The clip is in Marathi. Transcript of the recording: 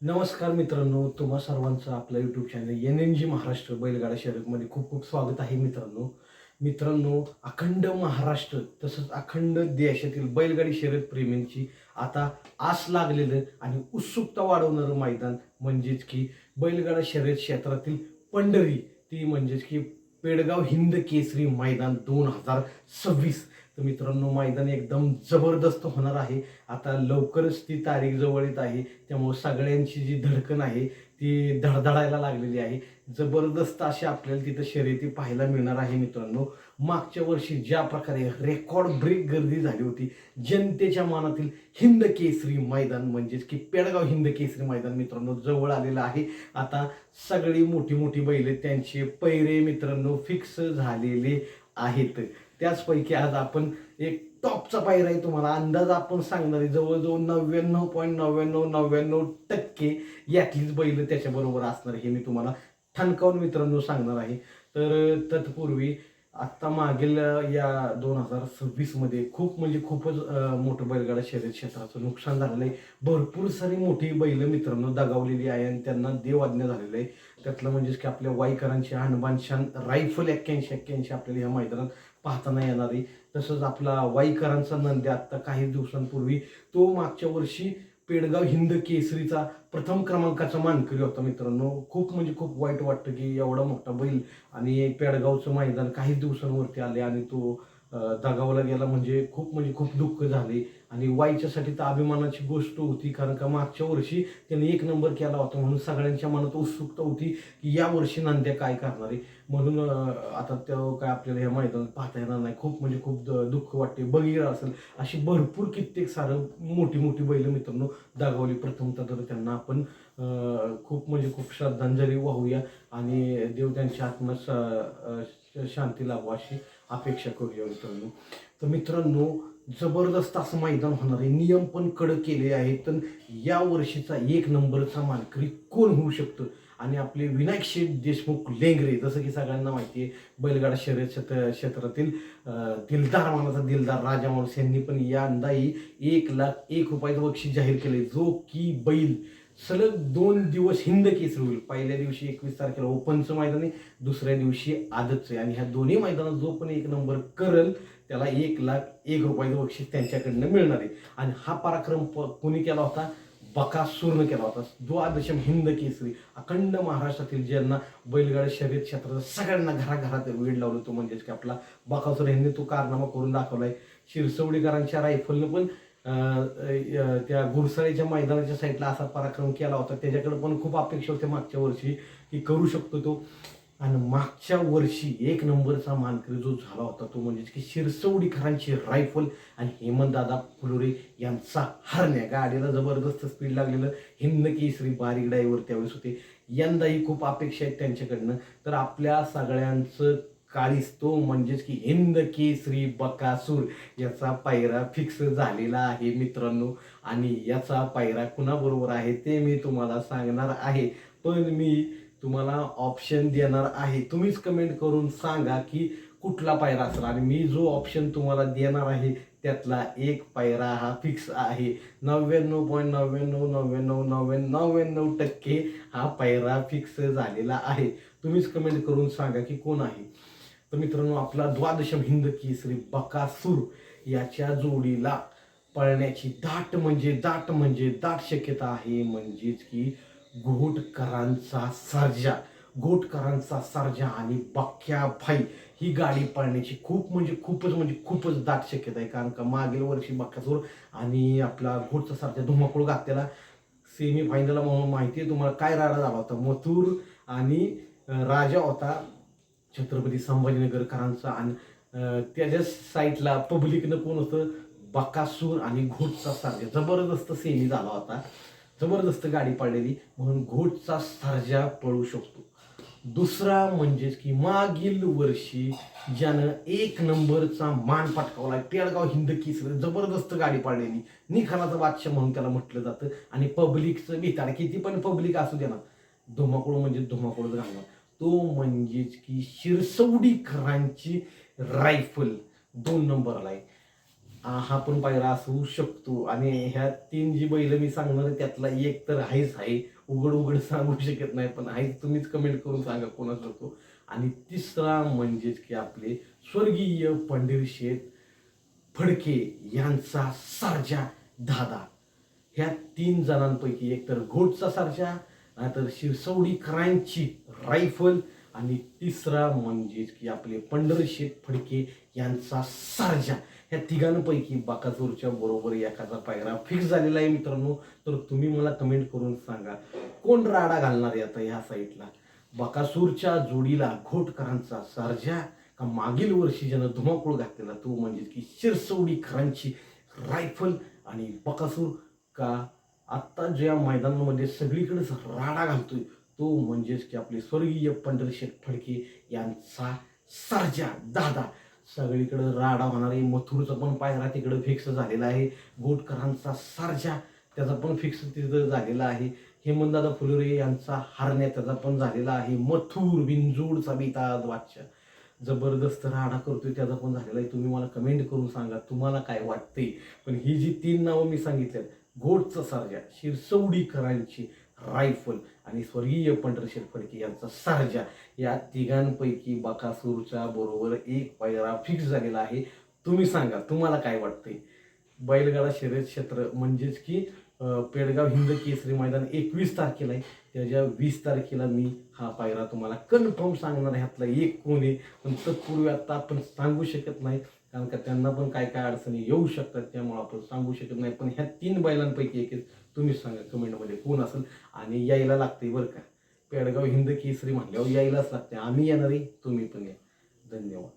नमस्कार मित्रांनो, तुम्हा सर्वांचं आपलं यूट्यूब चॅनल NNG महाराष्ट्र बैलगाडा शर्यतमध्ये खूप खूप स्वागत आहे मित्रांनो. मित्रांनो, अखंड महाराष्ट्र तसंच अखंड देशातील बैलगाडी शर्यत प्रेमींची आता आस लागलेलं आणि उत्सुकता वाढवणारं मैदान म्हणजेच की बैलगाडा शर्यत क्षेत्रातील पंढरी, ती म्हणजेच की पेडगाव हिंद केसरी मैदान 2026. तर मित्रांनो, मैदान एकदम जबरदस्त होणार आहे. आता लवकरच ती तारीख जवळ येत आहे, त्यामुळे सगळ्यांची जी धडकन आहे ती धडधडायला लागलेली आहे. जबरदस्त अशी आपल्याला तिथं शर्यती पाहायला मिळणार आहे मित्रांनो. मागच्या वर्षी ज्या प्रकारे रेकॉर्ड ब्रेक गर्दी झाली होती, जनतेच्या मनातील हिंद केसरी मैदान म्हणजेच की पेडगाव हिंद केसरी मैदान मित्रांनो जवळ आलेलं आहे. आता सगळी मोठी मोठी बैल त्यांचे पैरे मित्रांनो फिक्स झालेले आहेत. त्याचपैकी आज आपण एक टॉपचा पायरा आहे, तुम्हाला अंदाज आपण सांगणार आहे. जवळजवळ 99.9999% यातलीच बैल त्याच्याबरोबर असणार हे मी तुम्हाला ठणकावून मित्रांनो सांगणार आहे. तर तत्पूर्वी आत्ता मागील या 2026 मध्ये खूप म्हणजे खूपच मोठं बैलगाडा शर्यत क्षेत्राचं नुकसान झालेलं आहे. भरपूर सारी मोठी बैल मित्रांनो दगावलेली आहे आणि त्यांना देवआज्ञा झालेलं आहे. त्यातलं म्हणजेच की आपल्या वाईकरांची हनुमानशान रायफल 81-81 आपल्याला ह्या मैदानात पाहताना येणार आहे. तसंच आपला वाईकरांचा नंद्या आत्ता काही दिवसांपूर्वी तो मागच्या वर्षी पेडगाव हिंद केसरीचा प्रथम क्रमांकाचा मानकरी होता मित्रांनो. खूप म्हणजे खूप वाईट वाटतं की एवढा मोठा बैल आणि पेडगावचं मैदान काही दिवसांवरती आले आणि तो दगावला गेला. म्हणजे खूप दुःख झाले आणि वाईच्यासाठी तर अभिमानाची गोष्ट होती, कारण का मागच्या वर्षी त्याने 1 नंबर केला होता. म्हणून सगळ्यांच्या मनात उत्सुकता होती की या वर्षी नांद्या काय करणार आहे. म्हणून आता तो काय आपल्याला या मैदानात पाहता येणार नाही. खूप म्हणजे खूप दुःख वाटते. बघितलं असेल अशी भरपूर कित्येक सारं मोठी मोठी बैल मित्रांनो दगावली. प्रथमतः तर त्यांना आपण खूप म्हणजे खूप श्रद्धांजली वाहूया आणि देव त्यांच्या आत्म्यास शांती लाभो अशी अपेक्षा करूया मित्रांनो. तर मित्रांनो, जबरदस्त असं मैदान होणार आहे. नियम पण कडक केले आहेत. तर या वर्षीचा 1 नंबरचा मानकरी कोण होऊ शकतं आणि आपले विनायक शेठ देशमुख लेंगरे, जसं की सगळ्यांना माहिती आहे बैलगाडा शर्यत क्षेत्रातील दिलदार मानाचा दिलदार राजा माणूस, यांनी पण यंदाही 1,01,000 बक्षीस जाहीर केले. जो की बैल सलग 2 दिवस हिंद केसरी होईल. पहिल्या दिवशी 21 तारखेला ओपनचं मैदान आहे, दुसऱ्या दिवशी आदतचं आहे आणि ह्या दोन्ही मैदानात जो पण 1 नंबर करल त्याला 1,01,000 बक्षीस त्यांच्याकडनं मिळणार आहे. आणि हा पराक्रम कोणी केला होता? बकासूरनं केला होता. द्वादशम हिंद केसरी अखंड महाराष्ट्रातील ज्यांना बैलगाडी शर्यत क्षेत्राचा सगळ्यांना घराघरात वेळ लावलं तो म्हणजेच की आपला बकासूर यांनी तो कारनामा करून दाखवलाय. शिरसवडीकरांच्या रायफलनं पण त्या गुरसाळीच्या मैदानाच्या साईडला असा पराक्रम केला होता. त्याच्याकडे पण खूप अपेक्षा होत्या मागच्या वर्षी की करू शकतो तो. आणि मागच्या वर्षी 1 नंबरचा मानकरी जो झाला होता तो म्हणजेच की शिरसवडीकरांची रायफल आणि हेमंतदादा फुलोरे यांचा हरण्या. गाडीला जबरदस्त स्पीड लागलेलं हिंद केसरी बारीक ड्रायव्हर त्यावेळेस होते. यंदाही खूप अपेक्षा आहेत त्यांच्याकडनं. तर आपल्या सगळ्यांचं काळीस तो म्हणजेच की हिंद केसरी बकासूर याचा पायरा फिक्स झालेला आहे मित्रांनो. आणि याचा पायरा कुणाबरोबर आहे ते मी तुम्हाला सांगणार आहे, पण मी तुम्हाला ऑप्शन देणार आहे. तुम्हीच कमेंट करून सांगा की कुठला पायरा असेल आणि मी जो ऑप्शन तुम्हाला देणार आहे त्यातला एक पायरा हा फिक्स आहे. 99.999999% हा पायरा फिक्स झालेला आहे. तुम्हीच कमेंट करून सांगा की कोण आहे. तर मित्रांनो, आपला द्वादशम हिंद केसरी बकासूर याच्या जोडीला पळण्याची दाट शक्यता आहे. म्हणजेच की घोटकरांचा सर्जा आणि बक्या भाई ही गाडी पळण्याची खूपच दाट शक्यता आहे. कारण का मागील वर्षी बक्कासूर आणि आपला घोटचा सर्जा धुमाकूळ घातलेला. सेमी फायनलला माहिती आहे तुम्हाला काय राडा झाला होता. मथुर आणि राजा होता छत्रपती संभाजीनगरकरांचा आणि त्याच्या साईडला पब्लिकनं कोण होतं? बकासूर आणि घोटचा सर्जा. जबरदस्त सेमी झाला होता, जबरदस्त गाडी पडलेली. म्हणून घोटचा सर्जा पळू शकतो. दुसरा म्हणजेच की मागील वर्षी ज्यानं 1 नंबरचा मान पटकावला पेडगाव हिंद केसरी, जबरदस्त गाडी पडलेली, निखालाचा बादशाह म्हणून त्याला म्हटलं जातं आणि पब्लिकचं भीताड, किती पण पब्लिक असू दे ना, धुमाकूळ म्हणजे धुमाकूळच घालणार. तो म्हणजेच की शिरसवडीकरांची रायफल 2 नंबरला आहे. हा पण पायरा असू शकतो. आणि ह्या 3 जी बैल मी सांगणार आहे त्यातला एक तर आहेच आहे. उघड उघड सांगू शकत नाही, पण आहे तुम्हीच कमेंट करून सांगा कोणाचा होतो. आणि तिसरा म्हणजेच की आपले स्वर्गीय पंढरीशेठ फडके यांचा सर्जा दादा. ह्या 3 जणांपैकी एक तर घोटचा सर्जा, नाहीतर शिरसवडीकरांची रायफल, आणि तिसरा म्हणजेच की आपले पंढरीशेठ फडके यांचा सर्जा. ह्या तिघांपैकी बाकासूरच्या बरोबर एखादा पायरा फिक्स झालेला आहे मित्रांनो. तर तुम्ही मला कमेंट करून सांगा कोण राडा घालणार आहे आता ह्या साईडला. बकासूरच्या जोडीला घोटकरांचा सर्जा, का मागील वर्षी ज्यानं धुमाकूळ घातलेला तो म्हणजे की शिरसवडीकरांची रायफल आणि बकासूर, का आत्ता ज्या मैदानामध्ये सगळीकडेच राडा घालतोय तो म्हणजेच की आपले स्वर्गीय पंढरीशेठ फडके यांचा सर्जा दादा. सगळीकडे राडा होणार आहे. मथुरचा पण पायरा तिकडे फिक्स झालेला आहे. गोटकरांचा सर्जा त्याचा पण फिक्स तिथं झालेला आहे. हेमंतदादा फुलोरे यांचा हरण्या त्याचा पण झालेला आहे. मथुर बिनजोडचा बेताज बादशाह जबरदस्त राडा करतोय त्याचा पण झालेला आहे. तुम्ही मला कमेंट करून सांगा तुम्हाला काय वाटते. पण ही जी 3 नावं मी सांगितल्यात, घोटचा सर्जा, शिरसवडीकरांची रायफल आणि स्वर्गीय पंढरीशेठ फडके यांचा सर्जा, या तिघांपैकी बकासूरच्या बरोबर एक पायरा फिक्स झालेला आहे. तुम्ही सांगा तुम्हाला काय वाटतंय. बैलगाडा शर्यत क्षेत्र म्हणजेच की पेडगाव हिंद केसरी मैदान 21 तारखेला आहे. त्याच्या 20 तारखेला मी हा पायरा तुम्हाला कन्फर्म सांगणार आहे ह्यातला एक कोण आहे. पण तत्पूर्वी आता आपण सांगू शकत नाही, कारण का त्यांना पण काय काय अडचणी येऊ शकतात, त्यामुळे आपण सांगू शकत नाही. पण ह्या 3 बैलांपैकी एक तुम्ही सांगा कमेंटमध्ये कोण असेल. आणि यायला लागते बरं का, पेडगाव हिंद केसरी म्हणल्यावर यायलाच लागते. आम्ही येणार आहे, तुम्ही पण या. धन्यवाद.